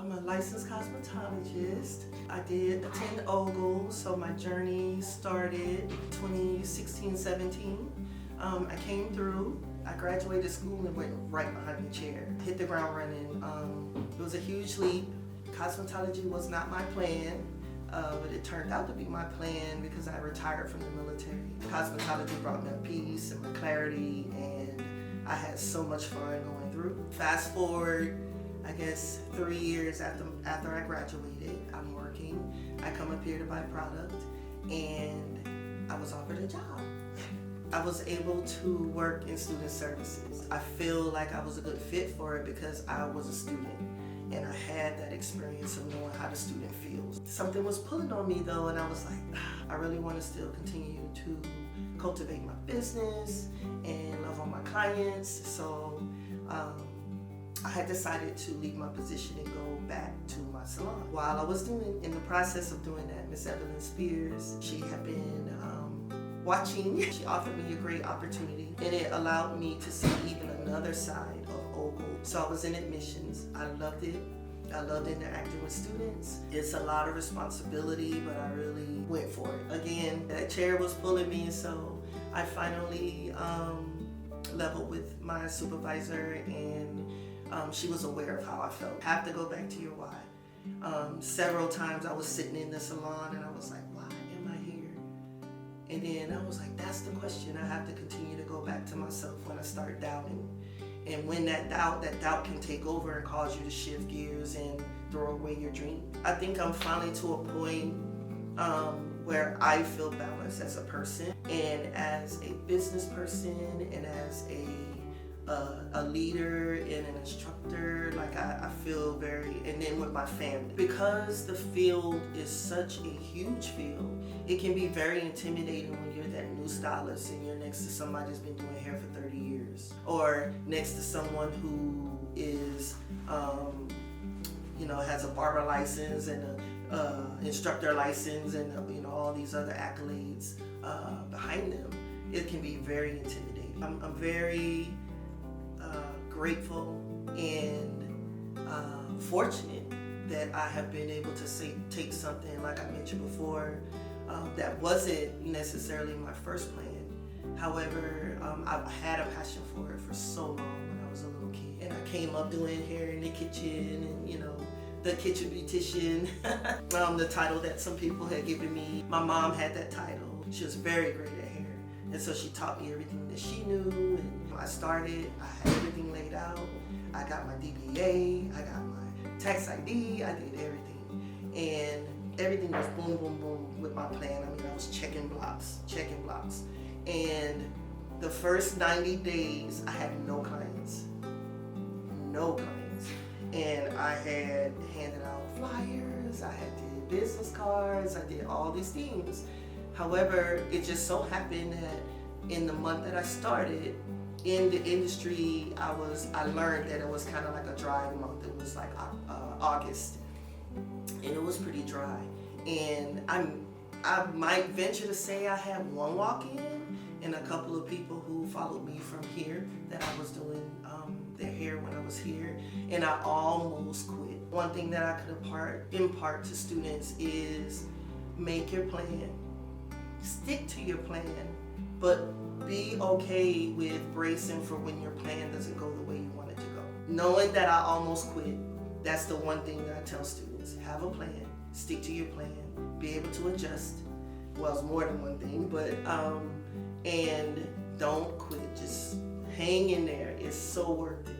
I'm a licensed cosmetologist. I did attend Ogle, so my journey started 2016-17. I came through, I graduated school and went right behind the chair. Hit the ground running. It was a huge leap. Cosmetology was not my plan, but it turned out to be my plan because I retired from the military. Cosmetology brought me a peace and my clarity, and I had so much fun going through. Fast forward, I guess 3 years after I graduated, I'm working. I come up here to buy product, and I was offered a job. I was able to work in student services. I feel like I was a good fit for it because I was a student and I had that experience of knowing how the student feels. Something was pulling on me though, and I was like, I really want to still continue to cultivate my business and love on my clients. So I had decided to leave my position and go back to my salon. While I was in the process of doing that, Miss Evelyn Spears, she had been watching. She offered me a great opportunity, and it allowed me to see even another side of Ogle. So I was in admissions. I loved it. I loved interacting with students. It's a lot of responsibility, but I really went for it. Again, that chair was pulling me, so I finally leveled with my supervisor, and she was aware of how I felt. Have to go back to your why. Several times I was sitting in the salon and I was like, why am I here? And then I was like, that's the question. I have to continue to go back to myself when I start doubting. And when that doubt can take over and cause you to shift gears and throw away your dream. I think I'm finally to a point where I feel balanced as a person and as a business person and as a leader and an instructor. Like I feel very, and then with my family. Because the field is such a huge field, it can be very intimidating when you're that new stylist and you're next to somebody that's been doing hair for 30 years. Or next to someone who is, has a barber license and a instructor license and all these other accolades behind them. It can be very intimidating. I'm very grateful and fortunate that I have been able to take something, like I mentioned before, that wasn't necessarily my first plan. However, I've had a passion for it for so long when I was a little kid. And I came up doing hair in the kitchen and, the kitchen beautician, the title that some people had given me. My mom had that title. She was very great at hair. And so she taught me everything that she knew. And when I started, I had everything laid out. I got my DBA, I got my tax ID, I did everything. And everything was boom, boom, boom with my plan. I mean, I was checking blocks. And the first 90 days, I had no clients. And I had handed out flyers, I had did business cards, I did all these things. However, it just so happened that in the month that I started in the industry, I learned that it was kind of like a dry month. It was like August, and it was pretty dry. And I might venture to say I had one walk-in and a couple of people who followed me from here that I was doing their hair when I was here, and I almost quit. One thing that I could impart to students is make your plan, stick to your plan, but be okay with bracing for when your plan doesn't go the way you want it to go. Knowing that I almost quit, that's the one thing that I tell students. Have a plan, stick to your plan, be able to adjust. Well, it's more than one thing, but and don't quit. Just hang in there. It's so worth it.